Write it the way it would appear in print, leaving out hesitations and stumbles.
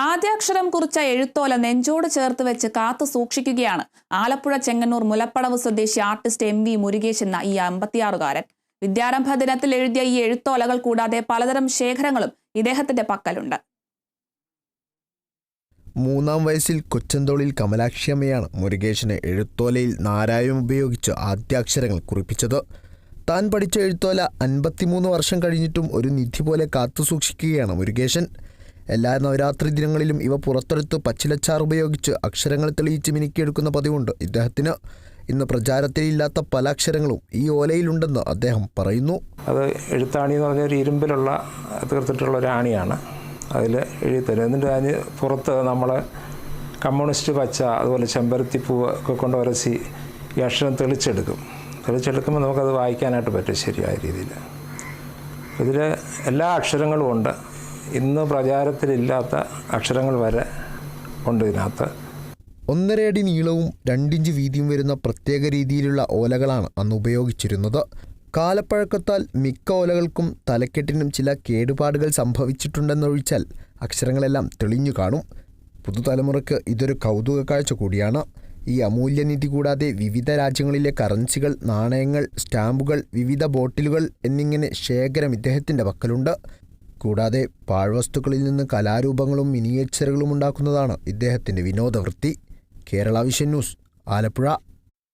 ആദ്യാക്ഷരം കുറിച്ച എഴുത്തോല നെഞ്ചോട് ചേർത്ത് വെച്ച് കാത്തു സൂക്ഷിക്കുകയാണ് ആലപ്പുഴ ചെങ്ങന്നൂർ മുലപ്പടവ് സ്വദേശി ആർട്ടിസ്റ്റ് MV മുരുകേശ് എന്ന ഈ 56-കാരൻ. വിദ്യാരംഭ ദിനത്തിൽ എഴുതിയ ഈ എഴുത്തോലകൾ കൂടാതെ പലതരം ശേഖരങ്ങളും ഇദ്ദേഹത്തിന്റെ പക്കലുണ്ട്. 3-ാം വയസ്സിൽ കൊച്ചന്തോളിൽ കമലാക്ഷിയമ്മയാണ് മുരുകേശിന് എഴുത്തോലയിൽ നാരായം ഉപയോഗിച്ച് ആദ്യാക്ഷരങ്ങൾ കുറിപ്പിച്ചത്. താൻ പഠിച്ച എഴുത്തോല 53 വർഷം കഴിഞ്ഞിട്ടും ഒരു നിധി പോലെ കാത്തുസൂക്ഷിക്കുകയാണ് മുരുകേശൻ. എല്ലാ നവരാത്രി ദിനങ്ങളിലും ഇവ പുറത്തെടുത്ത് പച്ചിലച്ചാർ ഉപയോഗിച്ച് അക്ഷരങ്ങൾ തെളിയിച്ച് മിനുക്കിയെടുക്കുന്ന പതിവുണ്ട് ഇദ്ദേഹത്തിന്. ഇന്ന് പ്രചാരത്തിലില്ലാത്ത പല അക്ഷരങ്ങളും ഈ ഓലയിലുണ്ടെന്ന് അദ്ദേഹം പറയുന്നു. അത് എഴുത്താണി എന്ന് പറഞ്ഞ ഒരു ഇരുമ്പിലുള്ള തീർത്തിട്ടുള്ള ഒരു ആണിയാണ്. അതിൽ എഴുതിത്തരും. എന്നിട്ട് അതിന് പുറത്ത് നമ്മൾ കമ്മ്യൂണിസ്റ്റ് പച്ച അതുപോലെ ചെമ്പരത്തിപ്പൂവ് ഒക്കെ കൊണ്ട് ഉരസി ഈ അക്ഷരം തെളിച്ചെടുക്കുമ്പോൾ നമുക്കത് വായിക്കാനായിട്ട് പറ്റും ശരിയായ രീതിയിൽ. ഇതിൽ എല്ലാ അക്ഷരങ്ങളും ഉണ്ട്. ഇന്ന് പ്രചാരത്തിലില്ലാത്ത അക്ഷരങ്ങൾ വരെ ഉണ്ട് ഇതിനകത്ത്. 1.5 അടി നീളവും 2 ഇഞ്ച് വീതിയും വരുന്ന പ്രത്യേക രീതിയിലുള്ള ഓലകളാണ് അന്ന് ഉപയോഗിച്ചിരുന്നത്. കാലപ്പഴക്കത്താൽ മിക്ക ഓലകൾക്കും തലക്കെട്ടിനും ചില കേടുപാടുകൾ സംഭവിച്ചിട്ടുണ്ടെന്നൊഴിച്ചാൽ അക്ഷരങ്ങളെല്ലാം തെളിഞ്ഞു കാണും. പുതുതലമുറയ്ക്ക് ഇതൊരു കൗതുക കാഴ്ച കൂടിയാണ്. ഈ അമൂല്യനിധി കൂടാതെ വിവിധ രാജ്യങ്ങളിലെ കറൻസികൾ, നാണയങ്ങൾ, സ്റ്റാമ്പുകൾ, വിവിധ ബോട്ടിലുകൾ എന്നിങ്ങനെ ശേഖരം ഇദ്ദേഹത്തിൻ്റെ പക്കലുണ്ട്. കൂടാതെ പാഴ്വസ്തുക്കളിൽ നിന്ന് കലാരൂപങ്ങളും മിനിയേച്ചറുകളും ഉണ്ടാക്കുന്നതാണ് ഇദ്ദേഹത്തിൻ്റെ വിനോദവൃത്തി. Kerala vision news, Alappuzha.